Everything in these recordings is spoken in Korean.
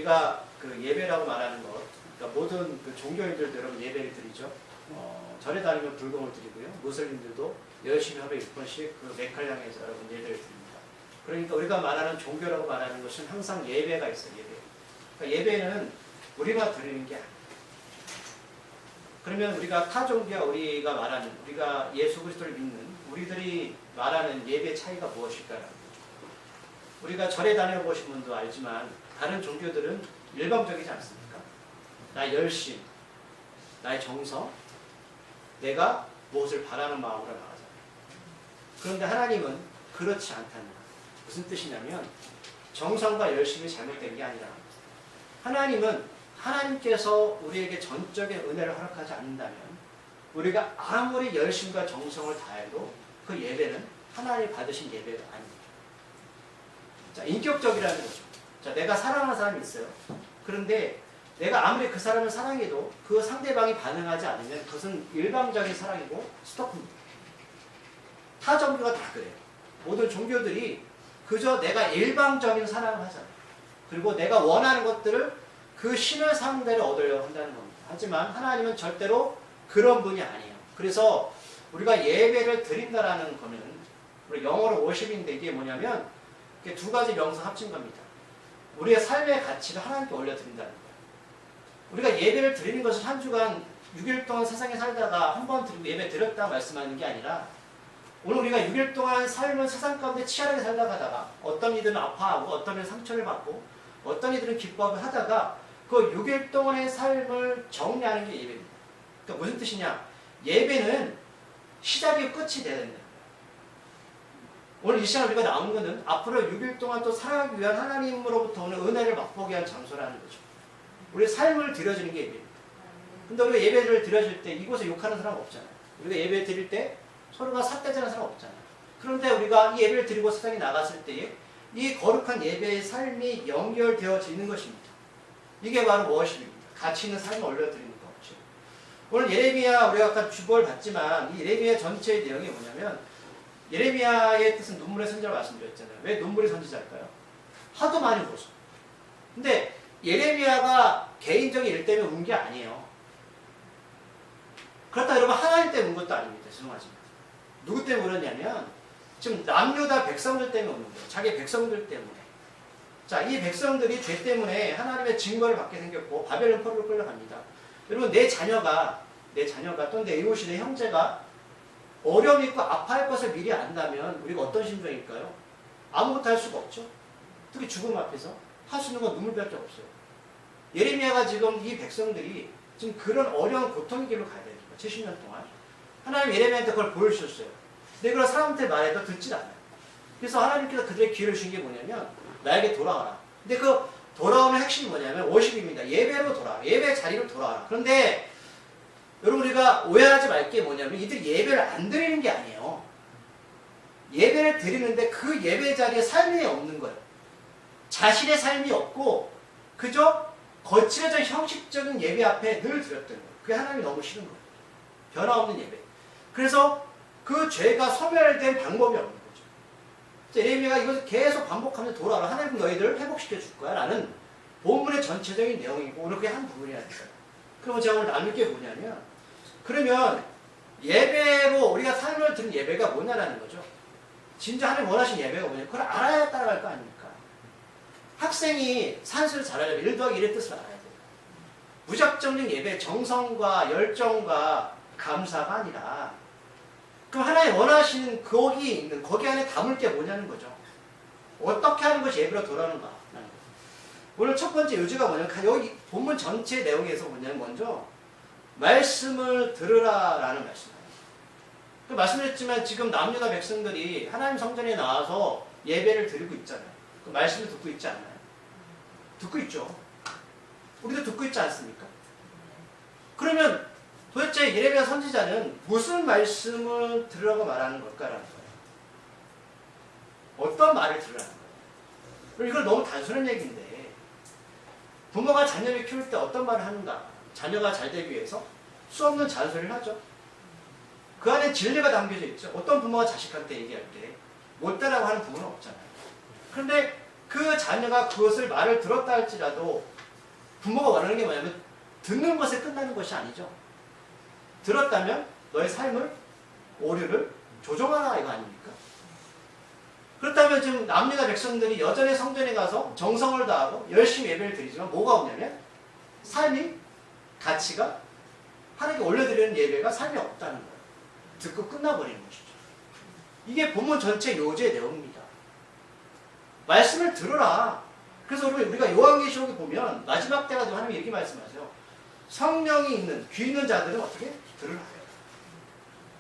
우리가 그 예배라고 말하는 것, 그러니까 모든 그 종교인들도 여러분 예배를 드리죠. 절에 다니면 불공을 드리고요. 무슬림들도 열심히 하루에 6번씩 그 메카를 향해서 여러분 예배를 드립니다. 그러니까 우리가 말하는 종교라고 말하는 것은 항상 예배가 있어요. 예배. 그러니까 예배는 우리가 드리는 게 아니에요. 그러면 우리가 타 종교와 우리가 말하는, 우리가 예수 그리스도를 믿는 우리들이 말하는 예배 차이가 무엇일까라는 거죠. 우리가 절에 다녀보신 분도 알지만 다른 종교들은 일방적이지 않습니까? 나의 열심, 나의 정성, 내가 무엇을 바라는 마음으로 나가잖아요. 그런데 하나님은 그렇지 않다는 거예요. 무슨 뜻이냐면 정성과 열심이 잘못된 게 아니라 하나님은 하나님께서 우리에게 전적인 은혜를 허락하지 않는다면 우리가 아무리 열심과 정성을 다해도 그 예배는 하나님이 받으신 예배가 아닙니다. 자, 인격적이라는 거죠. 자, 내가 사랑하는 사람이 있어요. 그런데 내가 아무리 그 사람을 사랑해도 그 상대방이 반응하지 않으면 그것은 일방적인 사랑이고 스토프입니다. 타 종교가 다 그래요. 모든 종교들이 그저 내가 일방적인 사랑을 하잖아요. 그리고 내가 원하는 것들을 그 신을 상대로 얻으려고 한다는 겁니다. 하지만 하나님은 절대로 그런 분이 아니에요. 그래서 우리가 예배를 드린다라는 거는 우리 영어로 worship인데 이게 뭐냐면 이게 두 가지 명사 합친 겁니다. 우리의 삶의 가치를 하나님께 올려드린다는 거예요. 우리가 예배를 드리는 것은 한 주간 6일 동안 세상에 살다가 한 번 드리고 예배 드렸다 말씀하는 게 아니라 오늘 우리가 6일 동안 삶을 세상 가운데 치열하게 살다가다가 어떤 이들은 아파하고 어떤 이들은 상처를 받고 어떤 이들은 기뻐하고 하다가 그 6일 동안의 삶을 정리하는 게 예배입니다. 그러니까 무슨 뜻이냐? 예배는 시작이 끝이 돼야 된다. 오늘 이 시간 우리가 나온 것은 앞으로 6일 동안 또 살아가기 위한 하나님으로부터 오는 은혜를 맛보게 한 장소라는 거죠. 우리의 삶을 드려주는 게 예배입니다. 근데 우리가 예배를 드려줄 때 이곳에 욕하는 사람 없잖아요. 우리가 예배 드릴 때 서로가 삿대질하는 사람 없잖아요. 그런데 우리가 이 예배를 드리고 세상에 나갔을 때에 이 거룩한 예배의 삶이 연결되어지는 것입니다. 이게 바로 워십입니다. 가치 있는 삶을 올려드리는 거죠. 오늘 예레미야 우리가 아까 주보를 봤지만 이 예레미야 전체의 내용이 뭐냐면 예레미야의 뜻은 눈물의 선지자를 말씀드렸잖아요. 왜 눈물의 선지자일까요? 하도 많이 울어서. 근데 예레미야가 개인적인 일 때문에 운 게 아니에요. 그렇다 여러분 하나님 때문에 운 것도 아닙니다. 죄송하지만. 누구 때문에 울었냐면 지금 남유다 백성들 때문에 우는 거예요. 자기 백성들 때문에. 자, 이 백성들이 죄 때문에 하나님의 증거를 받게 생겼고 바벨론 포로로 끌려갑니다. 여러분 내 자녀가 또는 내 이웃이 내 형제가 어려움 있고 아파할 것을 미리 안다면 우리가 어떤 심정일까요? 아무것도 할 수가 없죠. 특히 죽음 앞에서 할 수 있는 건 눈물밖에 없어요. 예레미야가 지금 이 백성들이 지금 그런 어려운 고통의 길로 가야 됩니다. 70년 동안. 하나님 예레미야한테 그걸 보여주셨어요. 근데 그걸 사람한테 말해도 듣질 않아요. 그래서 하나님께서 그들의 기회를 주신 게 뭐냐면 나에게 돌아와라. 근데 그 돌아오는 핵심이 뭐냐면 워십입니다. 예배로 돌아와. 예배 자리로 돌아와라. 그런데 여러분 우리가 오해하지 말 게 뭐냐면 이들이 예배를 안 드리는 게 아니에요. 예배를 드리는데 그 예배 자리에 삶이 없는 거예요. 자신의 삶이 없고 그저 거칠어진 형식적인 예배 앞에 늘 드렸던 거예요. 그게 하나님이 너무 싫은 거예요. 변화없는 예배. 그래서 그 죄가 소멸된 방법이 없는 거죠. 예레미야가 이것을 계속 반복하면서 돌아와라. 하나님 너희들을 회복시켜 줄 거야. 라는 본문의 전체적인 내용이고 오늘 그게 한 부분이라니까요. 그럼 제가 오늘 나눌 게 뭐냐면 그러면 예배로 우리가 삶을 드는 예배가 뭐냐라는 거죠. 진짜 하나님 원하신 예배가 뭐냐. 그걸 알아야 따라갈 거 아닙니까? 학생이 산수를 잘하려면 1 더하기 1의 뜻을 알아야 돼요. 무작정적인 예배, 정성과 열정과 감사가 아니라 그럼 하나님 원하시는 거기 안에 담을 게 뭐냐는 거죠. 어떻게 하는 것이 예배로 돌아오는가. 오늘 첫 번째 요지가 뭐냐면 여기 본문 전체 내용에서 뭐냐면 먼저 말씀을 들으라 라는 말씀이에요. 그 말씀드렸지만 지금 남유다 백성들이 하나님 성전에 나와서 예배를 드리고 있잖아요. 그 말씀을 듣고 있지 않나요? 듣고 있죠. 우리도 듣고 있지 않습니까? 그러면 도대체 예레미야 선지자는 무슨 말씀을 들으라고 말하는 걸까라는 거예요. 어떤 말을 들으라는 거예요. 이건 너무 단순한 얘기인데 부모가 자녀를 키울 때 어떤 말을 하는가? 자녀가 잘 되기 위해서 수없는 잔소리를 하죠. 그 안에 진리가 담겨져 있죠. 어떤 부모가 자식한테 얘기할 때 못되라고 하는 부모는 없잖아요. 그런데 그 자녀가 그것을 말을 들었다 할지라도 부모가 원하는 게 뭐냐면 듣는 것에 끝나는 것이 아니죠. 들었다면 너의 삶을, 오류를 조정하라 이거 아닙니까? 그렇다면 지금 남유다 백성들이 여전히 성전에 가서 정성을 다하고 열심히 예배를 드리지만 뭐가 없냐면 삶이, 가치가 하나님께 올려드리는 예배가 삶이 없다는 거예요. 듣고 끝나버리는 것이죠. 이게 본문 전체 요지의 내용입니다. 말씀을 들어라. 그래서 우리가 요한계시록에 보면 마지막 때가 되면 하나님이 이렇게 말씀하세요. 성령이 있는, 귀 있는 자들은 어떻게? 들으라.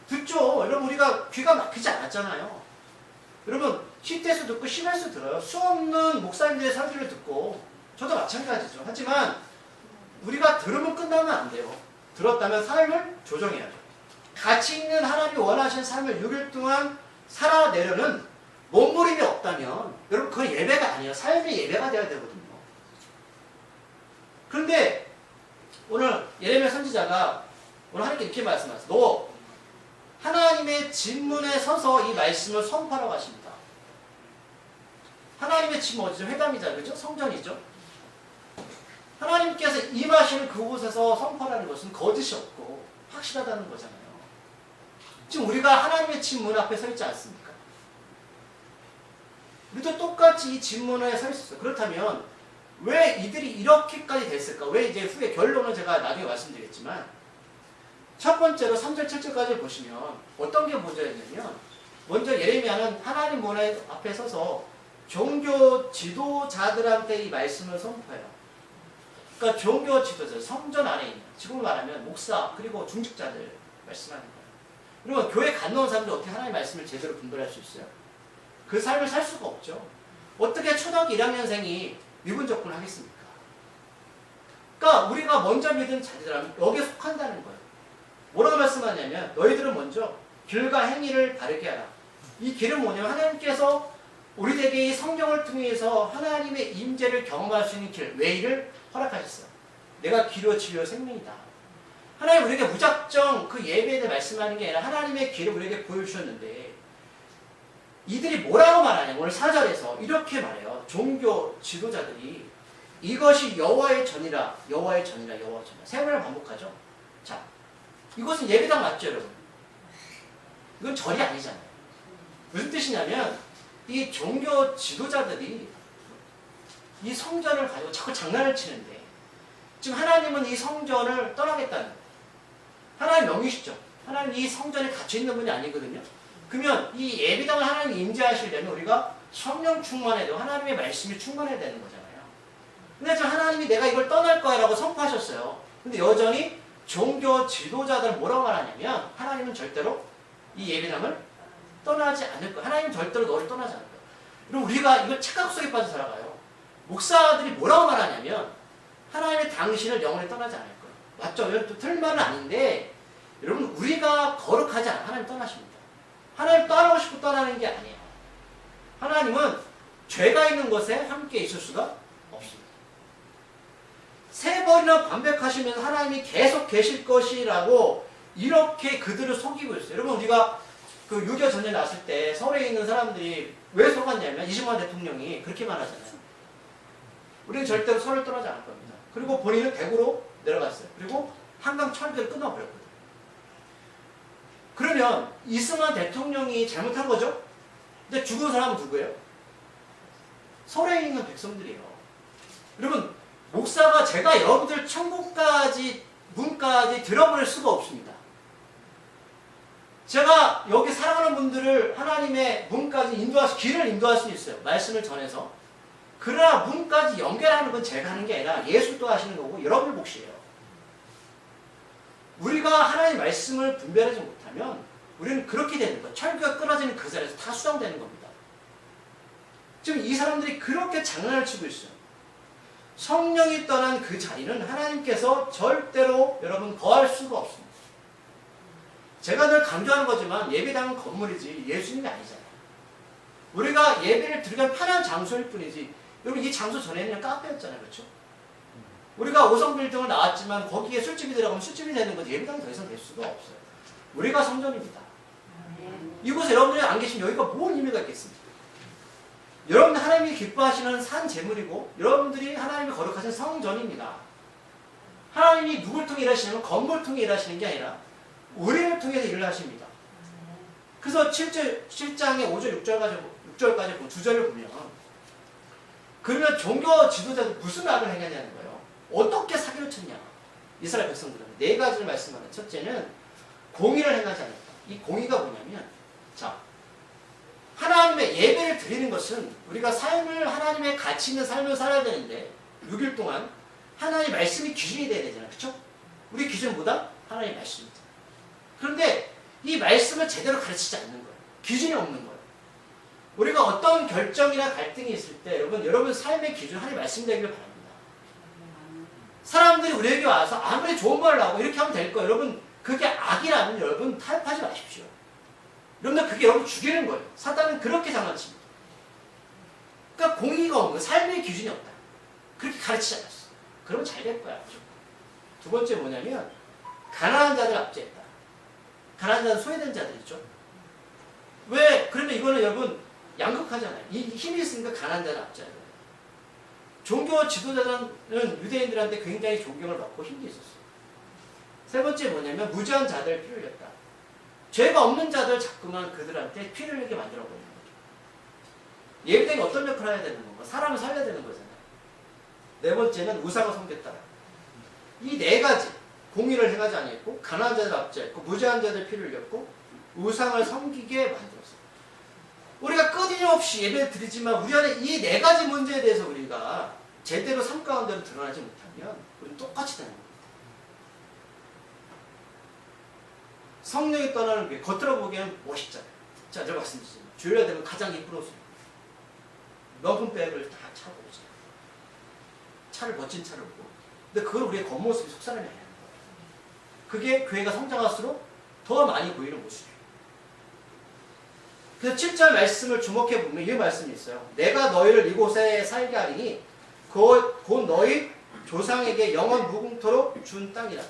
듣죠. 여러분 우리가 귀가 막히지 않았잖아요. 여러분 10대에서 듣고 10에서 들어요. 수없는 목사님들의 설교를 듣고 저도 마찬가지죠. 하지만 우리가 들으면 끝나면 안 돼요. 들었다면 삶을 조정해야죠. 가치 있는 하나님이 원하시는 삶을 6일 동안 살아내려는 몸부림이 없다면 여러분 그건 예배가 아니에요. 삶의 예배가 되어야 되거든요. 그런데 오늘 예레미야 선지자가 오늘 하나님께 이렇게 말씀하세요. 너 하나님의 진문에 서서 이 말씀을 선포하라고 하십니다. 하나님의 진문 어디죠? 회당이죠. 그죠? 성전이죠. 하나님께서 임하시는 그곳에서 선포하는 것은 거짓이 없고 확실하다는 거잖아요. 지금 우리가 하나님의 진문 앞에 서 있지 않습니까? 우리도 똑같이 이 진문에 서 있었어요. 그렇다면 왜 이들이 이렇게까지 됐을까? 왜 이제 후에 결론은 제가 나중에 말씀드리겠지만 첫 번째로 3절 7절까지 보시면 어떤 게 문제였냐면 먼저 예레미야는 하나님 문 앞에 서서 종교 지도자들한테 이 말씀을 선포해요. 그러니까 종교 지도자, 성전 안에 있는, 지금 말하면 목사 그리고 중직자들 말씀하는 거예요. 그리고 교회 간놓은 사람들 어떻게 하나님의 말씀을 제대로 분별할 수 있어요? 그 삶을 살 수가 없죠. 어떻게 초등학교 1학년생이 미분 접근을 하겠습니까? 그러니까 우리가 먼저 믿은 자들이라면 여기에 속한다는 거예요. 뭐라고 말씀하냐면 너희들은 먼저 길과 행위를 바르게 하라. 이 길은 뭐냐면 하나님께서 우리에게 이 성경을 통해서 하나님의 임재를 경험할 수 있는 길, 웨이를 허락하셨어요. 내가 길이요 진리요 생명이다. 하나님 우리에게 무작정 그 예배에 대해 말씀하는 게 아니라 하나님의 길을 우리에게 보여주셨는데 이들이 뭐라고 말하냐면 오늘 4절에서 이렇게 말해요. 종교 지도자들이 이것이 여호와의 전이라 여호와의 전이라 여호와의 전이라 세 번을 반복하죠. 자, 이것은 예배당 맞죠 여러분? 이건 절이 아니잖아요. 무슨 뜻이냐면 이 종교 지도자들이 이 성전을 가지고 자꾸 장난을 치는데 지금 하나님은 이 성전을 떠나겠다는 거예요. 하나님 명이시죠. 하나님 이 성전에 갇혀있는 분이 아니거든요. 그러면 이 예배당을 하나님이 임재하시려면 우리가 성령 충만해야 되고 하나님의 말씀이 충만해야 되는 거잖아요. 근데 지금 하나님이 내가 이걸 떠날 거야 라고 선포하셨어요. 근데 여전히 종교 지도자들은 뭐라고 말하냐면 하나님은 절대로 이 예배당을 떠나지 않을 거야. 하나님은 절대로 너를 떠나지 않을 거야. 그럼 우리가 이걸 착각 속에 빠져 살아가요. 목사들이 뭐라고 말하냐면 하나님의 당신을 영원히 떠나지 않을 거야. 맞죠? 또 틀린 말은 아닌데 여러분 우리가 거룩하지 않아 하나님 떠나십니다. 하나님 떠나고 싶고 떠나는 게 아니에요. 하나님은 죄가 있는 것에 함께 있을 수가 없습니다. 세 번이나 반백하시면서 하나님이 계속 계실 것이라고 이렇게 그들을 속이고 있어요. 여러분 우리가 그 6.25 전쟁 났을 때 서울에 있는 사람들이 왜 속았냐면 이승만 대통령이 그렇게 말하잖아요. 우리는 절대로 서울을 떠나지 않을 겁니다. 그리고 본인은 대구로 내려갔어요. 그리고 한강 철교를 끊어버렸거든요. 그러면 이승만 대통령이 잘못한 거죠? 근데 죽은 사람은 누구예요? 서울에 있는 백성들이에요. 여러분 목사가 제가 여러분들 천국까지 문까지 들어버릴 수가 없습니다. 제가 여기 사랑하는 분들을 하나님의 문까지 길을 인도할 수 있어요. 말씀을 전해서. 그러나 문까지 연결하는 건 제가 하는 게 아니라 예수도 하시는 거고 여러분의 몫이에요. 우리가 하나님의 말씀을 분별하지 못하면 우리는 그렇게 되는 거예요. 철교가 끊어지는 그 자리에서 다 수상되는 겁니다. 지금 이 사람들이 그렇게 장난을 치고 있어요. 성령이 떠난 그 자리는 하나님께서 절대로 여러분 거할 수가 없습니다. 제가 늘 강조하는 거지만 예배당은 건물이지 예수님이 아니잖아요. 우리가 예배를 드리는 편한 장소일 뿐이지 여러분 이 장소 전에는 카페였잖아요. 그렇죠? 우리가 5성 빌딩을 나왔지만 거기에 술집이 들어가면 술집이 되는 거지 예배당이 더 이상 될 수가 없어요. 우리가 성전입니다. 이곳에 여러분들이 안 계시면 여기가 뭔 의미가 있겠습니까? 여러분들 하나님이 기뻐하시는 산 제물이고 여러분들이 하나님이 거룩하신 성전입니다. 하나님이 누굴 통해 일하시냐면 건물을 통해 일하시는 게 아니라 우리를 통해서 일을 하십니다. 그래서 7장의 5절, 6절까지 보면, 2절을 보면, 그러면 종교 지도자들 무슨 악을 행하냐는 거예요. 어떻게 사기를 쳤냐. 이스라엘 백성들은 네 가지를 말씀하는. 첫째는 공의를 행하지 않았다. 이 공의가 뭐냐면, 자, 하나님의 예배를 드리는 것은 우리가 삶을 하나님의 가치 있는 삶을 살아야 되는데 6일 동안 하나님의 말씀이 기준이 돼야 되잖아요. 그렇죠? 우리 기준은 뭐다? 하나님의 말씀입니다. 그런데 이 말씀을 제대로 가르치지 않는 거예요. 기준이 없는 거예요. 우리가 어떤 결정이나 갈등이 있을 때 여러분 삶의 기준 하나님의 말씀 되기를 바랍니다. 사람들이 우리에게 와서 아무리 좋은 말을 하고 이렇게 하면 될 거예요. 여러분 그게 악이라면 여러분 타협하지 마십시오. 여러분들 그게 여러분 죽이는 거예요. 사단은 그렇게 장난칩니다. 그러니까 공의가 없는 거예요. 삶의 기준이 없다. 그렇게 가르치지 않았어. 그러면 잘 될 거야. 두 번째 뭐냐면 가난한 자들 압제했다. 가난한 자들 소외된 자들 있죠. 왜? 그러면 이거는 여러분 양극화잖아요. 이 힘이 있으니까 가난한 자를 압제해야 돼요. 종교 지도자들은 유대인들한테 굉장히 존경을 받고 힘도 있었어요. 세 번째 뭐냐면 무죄한 자들 피를 흘렸다. 죄가 없는 자들 자꾸만 그들한테 피를 흘리게 만들어버리는 거죠. 예배당이 어떤 역할을 해야 되는 건가? 사람을 살려야 되는 거잖아요. 네 번째는 우상을 섬겼다. 이 네 가지 공의를 행하지 아니했고 가난한 자들 압제했고 무죄한 자들 피를 흘렸고 우상을 섬기게 만들었어요. 우리가 끊임없이 예배를 드리지만 우리 안에 이 네 가지 문제에 대해서 우리가 제대로 삶 가운데로 드러나지 못하면 우리는 똑같이 되는 겁니다. 성령이 떠나는 게 겉으로 보기에는 멋있잖아요. 자, 제가 말씀드리지만 주일날 되면 가장 예쁜 옷을 명품백을 다 차고 오잖아요. 차를 멋진 차를 보고 근데 그걸 우리의 겉모습이 속사람이 아니라는 거예요. 그게 교회가 성장할수록 더 많이 보이는 모습이에요. 그래서 7절 말씀을 주목해 보면 이 말씀이 있어요. 내가 너희를 이곳에 살게 하리니 곧 너희 조상에게 영원 무궁토록 준 땅이라.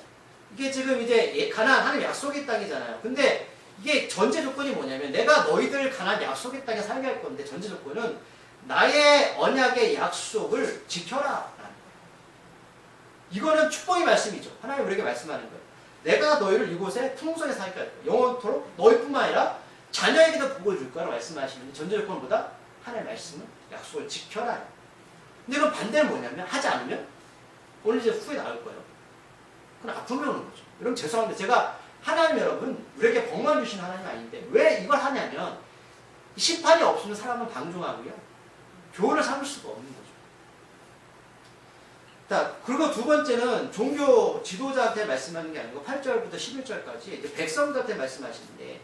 이게 지금 이제 가나안 하나님 약속의 땅이잖아요. 근데 이게 전제 조건이 뭐냐면 내가 너희들 가나안 약속의 땅에 살게 할 건데 전제 조건은 나의 언약의 약속을 지켜라. 이거는 축복의 말씀이죠. 하나님 우리에게 말씀하는 거예요. 내가 너희를 이곳에 풍성히 살게 할 거야. 영원토록 너희뿐만 아니라 자녀에게도 복을 줄 거라고 말씀하시는 전제 조건보다 하나님의 말씀은 약속을 지켜라. 근데 이건 반대는 뭐냐면 하지 않으면 오늘 이제 후에 나올 거예요. 그건 아픔이 오는 거죠. 여러분 죄송한데 제가 하나님 여러분 우리에게 복만 주신 하나님 아닌데 왜 이걸 하냐면 심판이 없으면 사람은 방종하고요. 교훈을 삼을 수가 없는 거죠. 자, 그리고 두 번째는 종교 지도자한테 말씀하는 게 아니고 8절부터 11절까지 이제 백성들한테 말씀하시는데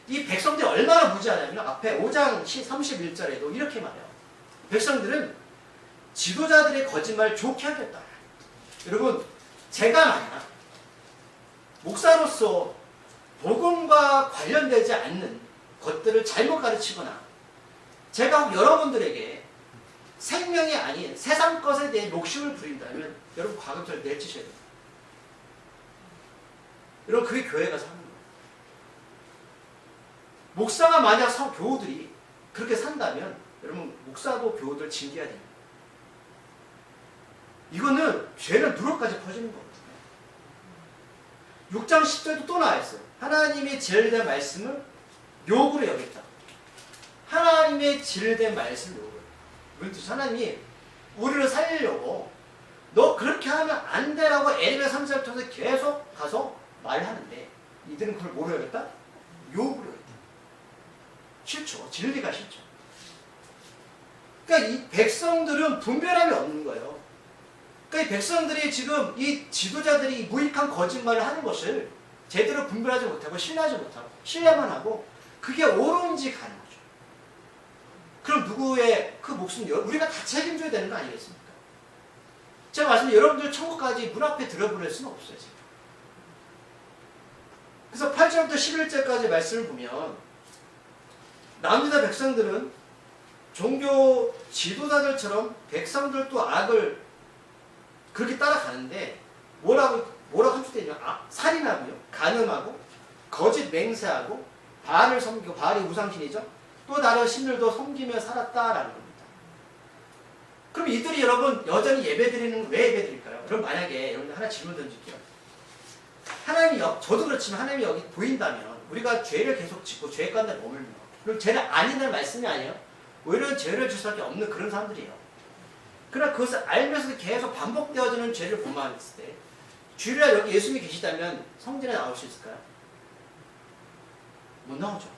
이 백성들이 얼마나 무지하냐면 앞에 5장 31절에도 이렇게 말해요. 백성들은 지도자들의 거짓말을 좋게 하겠다. 여러분 제가 만약 목사로서 복음과 관련되지 않는 것들을 잘못 가르치거나 제가 여러분들에게 생명이 아닌 세상 것에 대해 욕심을 부린다면 여러분 과감히 내치셔야 됩니다. 여러분 그게 교회가 사는 거예요. 목사가 만약 교우들이 그렇게 산다면 여러분 목사도 교우들 징계해야 됩니다. 이거는 죄는 누룩까지 퍼지는 거거든요. 6장 10절도 또 나와 있어요. 하나님의 진리된 말씀을 욕으로 여겼다. 하나님의 진리된 말씀을 욕으로. 무슨 뜻이죠? 하나님이 우리를 살리려고 너 그렇게 하면 안 돼라고 에레미야 3장을 통해서 계속 가서 말하는데 이들은 그걸 뭐로 여겼다? 욕으로 여겼다. 싫죠. 진리가 싫죠. 그러니까 이 백성들은 분별함이 없는 거예요. 그러니까 이 백성들이 지금 이 지도자들이 무익한 거짓말을 하는 것을 제대로 분별하지 못하고 신뢰하지 못하고 신뢰만 하고 그게 옳은지 가는 거죠. 그럼 누구의 그 목숨 우리가 다 책임져야 되는 거 아니겠습니까? 제가 말씀드린 여러분들 천국까지 문 앞에 들어보낼 수는 없어요. 제가. 그래서 8절부터 11절까지 말씀을 보면 남유다 백성들은 종교 지도자들처럼 백성들도 악을 그렇게 따라가는데 뭐라고 함축되냐? 살인하고요, 간음하고, 거짓 맹세하고, 바알을 섬기고, 바알이 우상신이죠. 또 다른 신들도 섬기며 살았다라는 겁니다. 그럼 이들이 여러분 여전히 예배드리는 건 왜 예배드릴까요? 그럼 만약에 여러분들 하나 질문 던질게요. 하나님이 저도 그렇지만 하나님이 여기 보인다면 우리가 죄를 계속 짓고 죄 가운데 머물면 그럼 죄를 아니라는 말씀이 아니에요. 오히려 죄를 질 수밖에 없는 그런 사람들이에요. 그러나 그것을 알면서도 계속 반복되어지는 죄를 범했을 때 주일날 여기 예수님이 계시다면 성전에 나올 수 있을까요? 못 나오죠.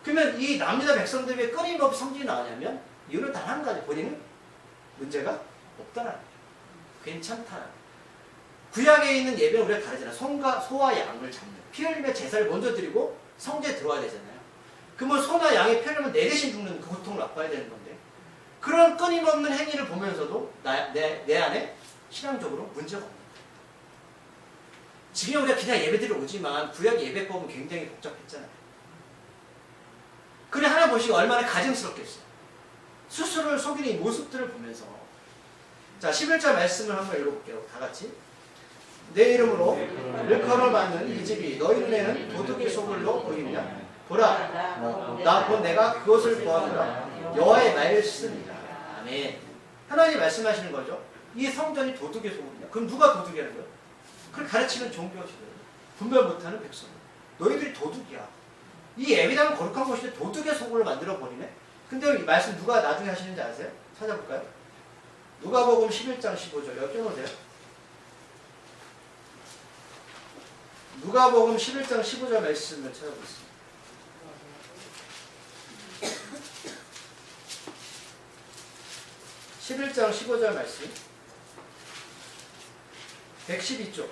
그러면 이 남유다 백성들이 왜 끊임없이 성전이 나오냐면 이유는 단 한 가지. 본인은 문제가 없다라는 거죠. 괜찮다라는 거죠. 구약에 있는 예배는 우리가 다르잖아요. 소와 양을 잡는 피 흘리며 제사를 먼저 드리고 성전에 들어와야 되잖아요. 그러면 소나 양의 피 흘리면 내 대신 죽는 그 고통을 맛봐야 되는 건데 그런 끊임없는 행위를 보면서도 내 안에 신앙적으로 문제가 없는 거예요. 지금 우리가 그냥 예배드리러 오지만 구약 예배법은 굉장히 복잡했잖아요. 그래 하나 보시고 얼마나 가증스럽겠어요. 스스로를 속이는 이 모습들을 보면서 자 11절 말씀을 한번 읽어볼게요. 다 같이. 내 이름으로 일컬어 받는 이 집이 너희 눈에는 도둑의 소굴로 보이느냐. 보라 나 곧 내가 그것을 보았노라. 여호와의 말씀이다. 아멘. 하나님이 말씀하시는 거죠. 이 성전이 도둑의 소굴이냐. 그럼 누가 도둑이라는 거예요? 그걸 가르치는 종교지들 분별 못하는 백성. 너희들이 도둑이야. 이 예배당은 거룩한 곳인데 도둑의 소굴을 만들어 버리네. 근데 이 말씀 누가 나중에 하시는지 아세요? 찾아볼까요? 누가복음 11장 15절 여기 껴놓으세요. 누가복음 11장 15절 말씀을 찾아보겠습니다. (11장 15절) 말씀 112쪽.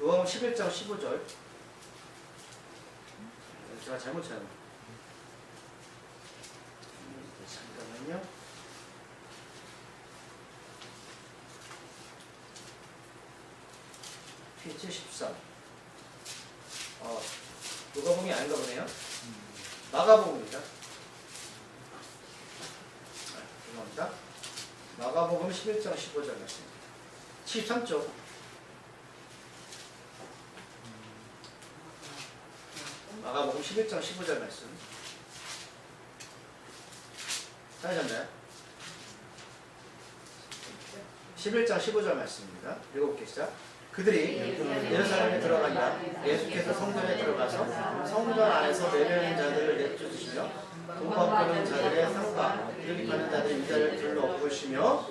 누가복음 11장 15절 제가 잘못 찾았네요. 잠깐만요. P73 누가복음이 아닌가 보네요. 마가복음입니다. 죄송합니다. 마가복음 11장 15절 말씀 73쪽. 마가복음 11장 15절 말씀 찾으셨나요? 11장 15절 말씀입니다. 읽어볼게요. 시작. 그들이 예루살렘에 들어가니라 예수께서 성전에 들어가서 성전 안에서 매매하는 자들을 내쫓으시며 돈 바꾸는 자들의 상과 유립하는 자들의 유다를 둘러보시며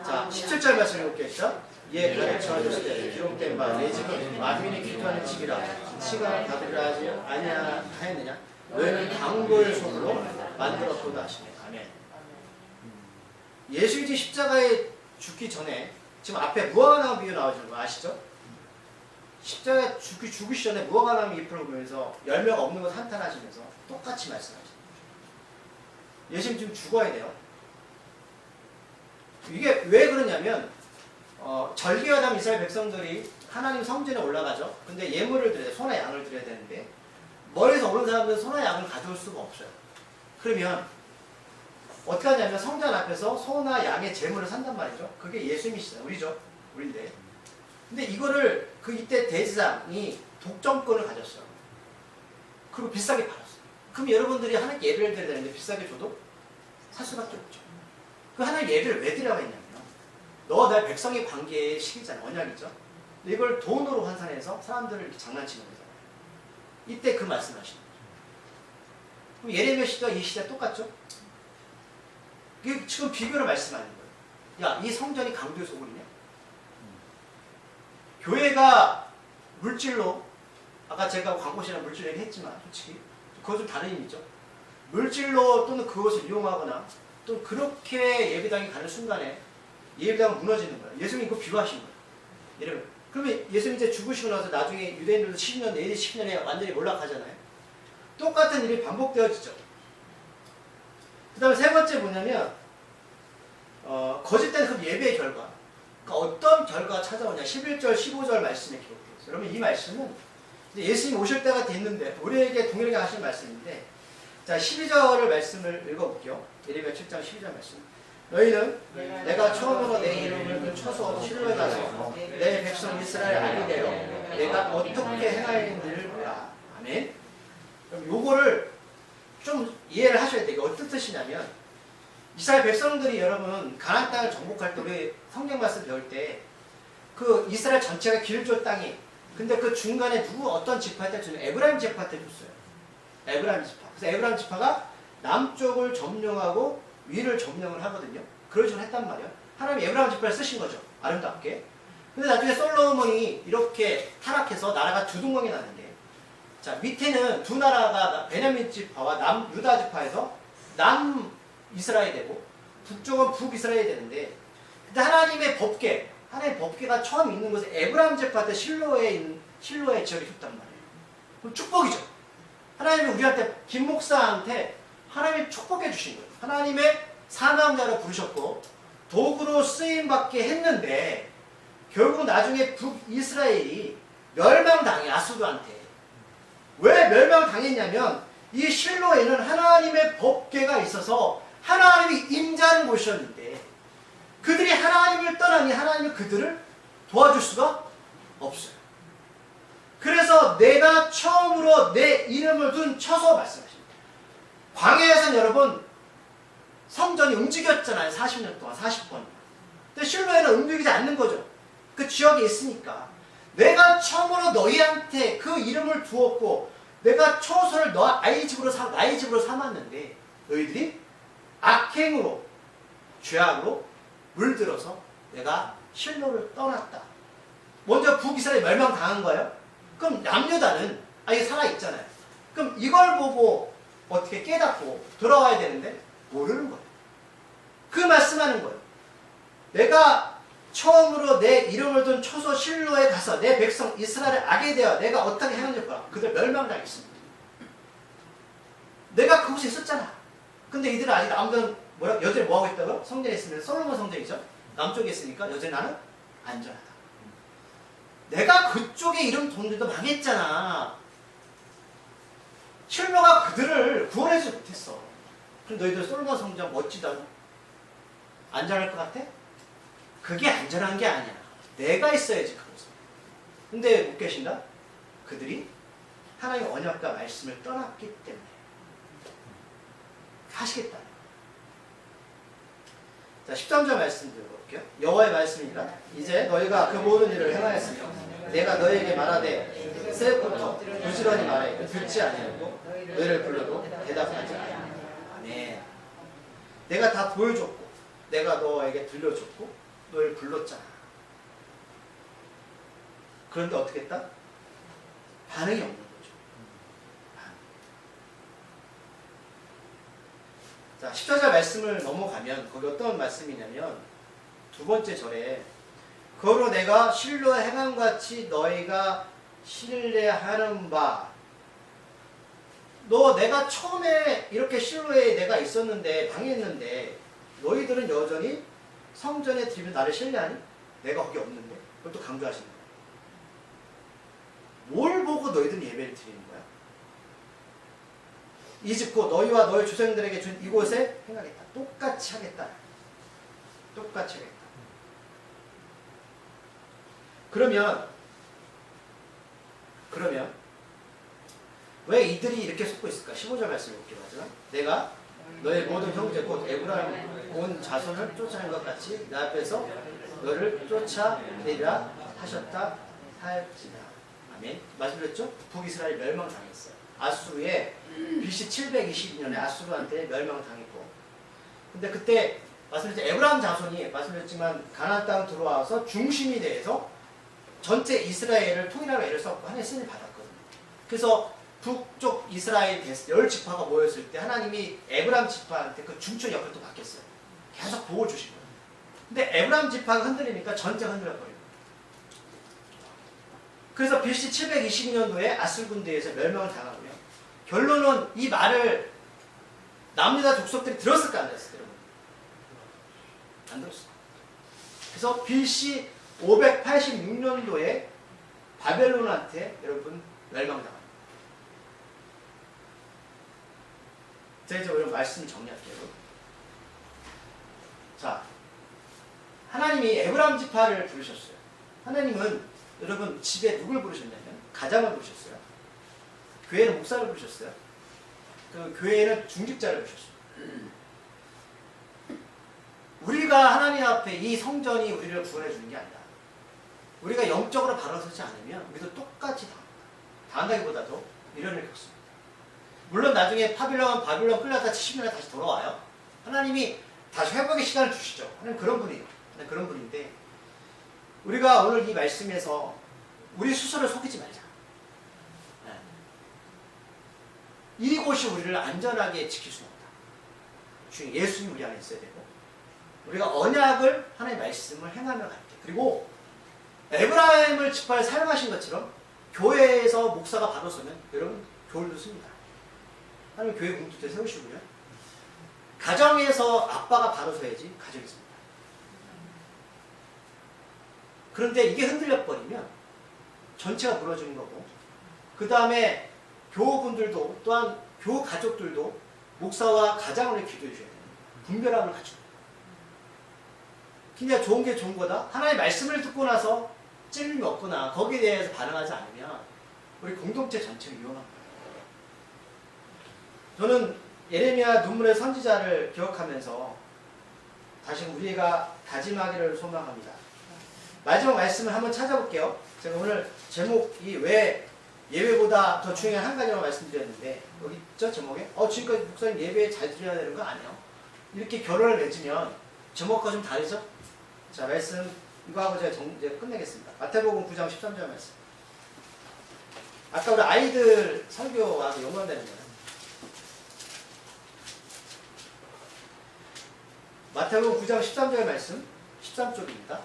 자 17절 말씀 읽어볼게요. 시작. 이에 가르쳐 주시되 기록된 바 내 집은 만민이 기도하는 집이라 시간을 받으려 하지 아니하였느냐. 너희는 강도의 손으로 만들었도다 하시네. 아멘. 예수님이 십자가에 죽기 전에 지금 앞에 무화과나무 비유 나오시는 거 아시죠? 십자가에 죽으시 전에 무화과나무 잎을 보면서 열매가 없는 것 한탄하시면서 똑같이 말씀하시는 거죠. 예수님 지금 죽어야 돼요. 이게 왜 그러냐면 절기가 남 이스라엘 백성들이 하나님 성전에 올라가죠. 근데 예물을 드려야 돼. 소나 양을 드려야 되는데 멀리서 오는 사람들은 소나 양을 가져올 수가 없어요. 그러면 어떻게 하냐면 성전 앞에서 소나 양의 제물을 산단 말이죠. 그게 예수님이시잖아요. 우리죠. 우리인데. 근데 이거를 이때 대제사장이 독점권을 가졌어요. 그리고 비싸게 팔았어요. 그럼 여러분들이 하나님께 예배를 드려야 되는데 비싸게 줘도 살 수밖에 없죠. 그 하나님 예배를 왜 드려야 했냐면 너와 나의 백성의 관계의 시기잖아요. 언약이죠. 이걸 돈으로 환산해서 사람들을 이렇게 장난치는 거잖아요. 이때 그 말씀하시는 거죠. 그럼 예레미야 시대와 이 시대 똑같죠? 이게 지금 비교를 말씀하는 거예요. 야, 이 성전이 강도의 소굴이냐? 교회가 물질로 아까 제가 광고시랑 물질 얘기했지만 솔직히 그거 좀 다른 의미죠. 물질로 또는 그것을 이용하거나 또 그렇게 예배당에 가는 순간에 예배당은 무너지는 거예요. 예수님이 그거 비유하신 거예요. 여러분, 그러면 예수님이 이제 죽으시고 나서 나중에 유대인들도 10년, 내일 10년에 완전히 몰락하잖아요. 똑같은 일이 반복되어지죠. 그 다음에 세 번째 뭐냐면 거짓된 그 예배의 결과. 그러니까 어떤 결과가 찾아오냐. 11절, 15절 말씀에 기록되어 있어요. 여러분 이 말씀은 이제 예수님 오실 때가 됐는데 우리에게 동일하게 하신 말씀인데 자 12절을 말씀을 읽어볼게요. 예레미야 7장 12절 말씀. 너희는 내가 처음으로 내 이름을 쳐서 실로에 가서 내 백성 이스라엘 알게 되어 내가 어떻게 행하였는지를 보라. 아멘. 그럼 요거를 좀 이해를 하셔야 돼요. 이게 어떤 뜻이냐면 이스라엘 백성들이 여러분 가나안 땅을 정복할 때 우리 성경 말씀 배울 때 그 이스라엘 전체가 길을 줄 땅이 근데 그 중간에 누구 어떤 지파한테 주면 에브라임 지파한테 줬어요. 에브라임 지파. 그래서 에브라임 지파가 남쪽을 점령하고 위를 점령을 하거든요. 그런 식으로 했단 말이에요. 하나님이 에브라임 지파를 쓰신 거죠. 아름답게. 근데 나중에 솔로몬이 이렇게 타락해서 나라가 두 동강이 나는데 자 밑에는 두 나라가 베냐민 지파와 남 유다 지파에서 남 이스라엘이 되고 북쪽은 북 이스라엘이 되는데 근데 하나님의 법궤가 처음 있는 곳에 에브라임 지파한테 실로에 지역이 줬단 말이에요. 그럼 축복이죠. 하나님이 우리한테 김 목사한테 하나님이 축복해 주신 거예요. 하나님의 사명자로 부르셨고 도구로 쓰임받게 했는데 결국 나중에 북이스라엘이 멸망당해 아수르한테. 왜 멸망당했냐면 이 실로에는 하나님의 법궤가 있어서 하나님이 임재하는 곳이었는데 그들이 하나님을 떠나니 하나님이 그들을 도와줄 수가 없어요. 그래서 내가 처음으로 내 이름을 둔 처소 말씀하십니다. 광야에서는 여러분 성전이 움직였잖아요. 40년 동안 40번. 근데 실로에는 움직이지 않는 거죠. 그 지역에 있으니까. 내가 처음으로 너희한테 그 이름을 두었고 내가 처소를 나의 집으로 삼았는데 너희들이 악행으로 죄악으로 물들어서 내가 실로를 떠났다. 먼저 북이스라엘이 멸망당한 거예요. 그럼 남유다는 이게 살아있잖아요. 그럼 이걸 보고 어떻게 깨닫고 돌아와야 되는데 모르는 거예요. 그 말씀하는 거예요. 내가 처음으로 내 이름을 둔 초소 실로에 가서 내 백성 이스라엘을 악에 대하여 내가 어떻게 행할 거야. 그들 멸망당했습니다. 내가 그곳에 있었잖아. 근데 이들은 아직 아무튼 여전히 뭐하고 있다고요? 성전에 있으면 솔로몬 성전이죠. 남쪽에 있으니까 여전히 나는 안전하다. 내가 그쪽에 이름 뒀는데도 망했잖아. 실로가 그들을 구원하지 못했어. 그럼 너희들 솔로몬 성전 멋지다고? 안전할 것 같아? 그게 안전한 게 아니야. 내가 있어야지 그곳에. 근데 못 계신다? 그들이 하나님의 언약과 말씀을 떠났기 때문에 하시겠다. 자, 13절 말씀 들어볼게요. 여호와의 말씀입니다. 이제 너희가 그 모든 일을 행하였으며 내가 너희에게 말하되 새부터 부지런히 말하여 듣지 아니하고 너희를 불러도 대답하지 아니하고 아멘. 내가 다 보여줬고 내가 너에게 들려줬고 너희를 불렀잖아. 그런데 어떻게 했다? 반응이 없는 거죠. 자, 14절 말씀을 넘어가면 거기 어떤 말씀이냐면 두 번째 절에 그러므로 내가 실로에 행함같이 너희가 신뢰하는 바 너 내가 처음에 이렇게 실로에 내가 있었는데 방했는데 너희들은 여전히 성전에 들면 나를 신뢰하니? 내가 거기 없는데? 그걸 또 강조하시는 거예요. 뭘 보고 너희들은 예배를 드리는 거야? 이 집 곧 너희와 너희 조상들에게 준 이곳에 행하겠다. 똑같이 하겠다. 똑같이 하겠다. 그러면 왜 이들이 이렇게 속고 있을까? 15절 말씀을 볼게요. 내가 너의 모든 형제 곧 에브라임 온 자손을 쫓아낸 것 같이 내 앞에서 너를 쫓아내리라 하셨다 할지라. 아멘. 말씀드렸죠? 북이스라엘이 멸망당했어요. 아수르에 BC 722년에 아수르한테 멸망당했고 근데 그때 말씀드렸죠. 에브라임 자손이 말씀드렸지만 가나안 땅 들어와서 중심이 돼서 전체 이스라엘을 통일하는 애를 썼고 하나님의 신을 받았거든요. 그래서 북쪽 이스라엘 10지파가 모였을 때 하나님이 에브라임 지파한테 그 중추 역할도 바뀌었어요. 계속 복을 주신 거예요. 근데 에브라임 지파가 흔들리니까 전체가 흔들려버려요. 그래서 BC 722년도에 아수르 군대에서 멸망을 당하고요. 결론은 이 말을 남유다 족속들이 들었을까 안 들었을까? 여러분? 안 들었어요. 그래서 BC 586년도에 바벨론한테 여러분 멸망당합니다. 제가 이제 오늘 말씀 정리할게요. 자, 하나님이 에브라임 지파를 부르셨어요. 하나님은 여러분 집에 누굴 부르셨냐면 가장을 부르셨어요. 교회는 목사를 부르셨어요. 그 교회에는 중직자를 두셨습니다. 우리가 하나님 앞에 이 성전이 우리를 구원해 주는 게 아니라 우리가 영적으로 바로서지 않으면 우리도 똑같이 당한다기보다도 미련을 겪습니다. 물론 나중에 바빌론 끌려다 70년에 다시 돌아와요. 하나님이 다시 회복의 시간을 주시죠. 하나님 그런 분이에요. 하나님 그런 분인데 우리가 오늘 이 말씀에서 우리 스스로를 속이지 말자. 이곳이 우리를 안전하게 지킬 수는 없다. 주님 예수님 우리 안에 있어야 되고 우리가 언약을 하나님의 말씀을 행하며 갈 때 그리고 에브라임을 지파에 사용하신 것처럼 교회에서 목사가 바로 서면 여러분 교회도 씁니다. 하나님 교회 공동체 세우시고요. 가정에서 아빠가 바로 서야지 가정이 씁니다. 그런데 이게 흔들려 버리면 전체가 무너지는 거고 그 다음에 교우분들도 또한 교우 가족들도 목사와 가장을 기도해 줘야 돼요. 분별함을 갖추고 그냥 좋은 게 좋은 거다. 하나님의 말씀을 듣고 나서 찔림이 없거나 거기에 대해서 반응하지 않으면 우리 공동체 전체를 위험합니다. 저는 예레미야 눈물의 선지자를 기억하면서 다시 우리가 다짐하기를 소망합니다. 마지막 말씀을 한번 찾아볼게요. 제가 오늘 제목이 왜 예배보다 더 중요한 한 가지만 말씀드렸는데 여기 있죠 제목에? 지금까지 목사님 예배 잘 드려야 되는 거 아니에요? 이렇게 결론을 맺으면 제목과 좀 다르죠? 자 말씀 이거 하고 제가 이제 끝내겠습니다. 마태복음 9장 13절 말씀. 아까 우리 아이들 설교 와서 연관되는 거예요. 마태복음 9장 13절 말씀 13쪽입니다.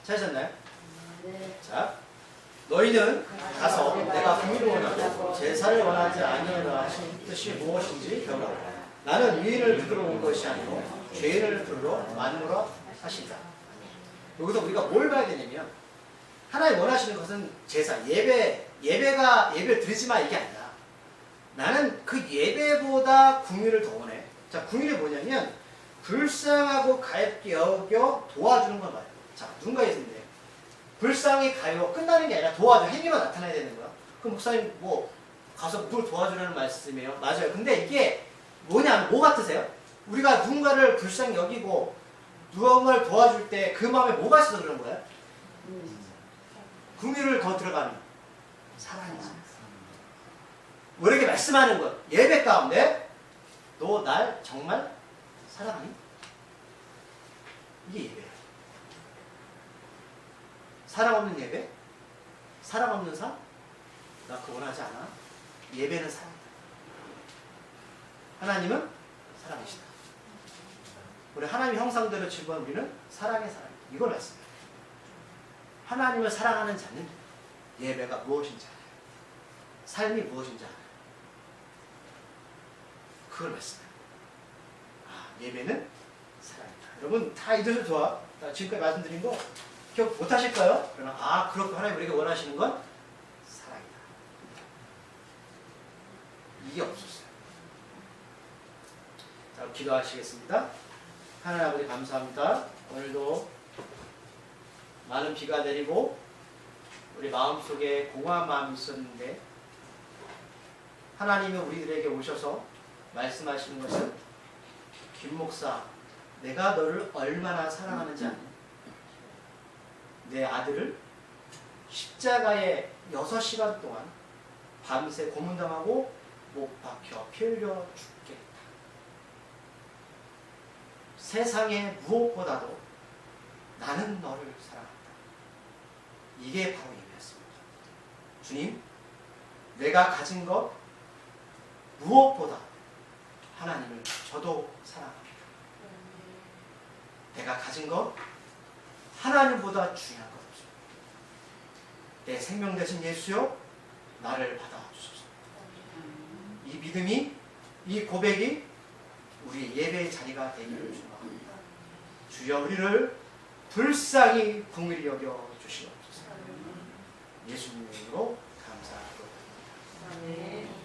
찾으셨나요? 네. 자, 너희는 가서 내가 공의를 원하고 제사를 원하지 아니하노라 하신 뜻이 무엇인지 배우라. 나는 유인을 부르러 온 것이 아니고 죄인을 부르러 만무라 하신다. 여기서 우리가 뭘 봐야 되냐면 하나님 원하시는 것은 제사, 예배를 드리지 마 이게 아니라 나는 그 예배보다 궁유를 더 원해. 자, 궁유가 뭐냐면 불쌍하고 가엾게 여겨 도와주는 건 말이에요. 자, 누군가 있는데 불쌍히 가요 끝나는 게 아니라 도와줘 행위로 나타나야 되는 거야. 그럼 목사님 뭐 가서 누굴 도와주라는 말씀이에요? 맞아요. 근데 이게 뭐냐, 뭐 같으세요? 우리가 누군가를 불쌍히 여기고 누군가를 도와줄 때 그 마음에 뭐가 있어서 그런 거야? 궁유를 더 들어가는 사랑이지. 왜 이렇게 말씀하는 거? 예배 가운데 너 날 정말 사랑하니? 이게 예배야. 사랑 없는 예배? 사랑 없는 삶? 나 그거 원하지 않아. 예배는 사랑이다. 하나님은 사랑이시다. 우리 하나님 형상대로 지금 우리는 사랑의 사람. 이걸 말씀해요. 하나님을 사랑하는 자는 예배가 무엇인지 알아요. 삶이 무엇인지 알아요. 그걸 말씀해요. 예배는 사랑이다. 여러분 다 이대로 좋아. 지금까지 말씀드린 거 기억 못하실까요? 그러나 그렇고 하나님 우리가 원하시는 건 사랑이다. 이게 없었어요. 자, 기도하시겠습니다. 하나님 아버지 감사합니다. 오늘도 많은 비가 내리고 우리 마음속에 공허한 마음이 있었는데 하나님이 우리들에게 오셔서 말씀하시는 것은 김 목사, 내가 너를 얼마나 사랑하는지 아니? 내 아들을 십자가에 6시간 동안 밤새 고문당하고 못 박혀 피 흘려 죽겠다. 세상에 무엇보다도 나는 너를 사랑한다. 이게 바로 예배였습니다. 주님, 내가 가진 것 무엇보다 하나님을 저도 사랑합니다. 내가 가진 것 하나님보다 중요한 것 없습니다. 내 생명 대신 예수여 나를 받아주소서. 이 믿음이, 이 고백이 우리 예배의 자리가 되기를 축원합니다. 주여 우리를 불쌍히 긍휼히 여겨 주시옵소서. 예수님의 이름으로 감사드립니다.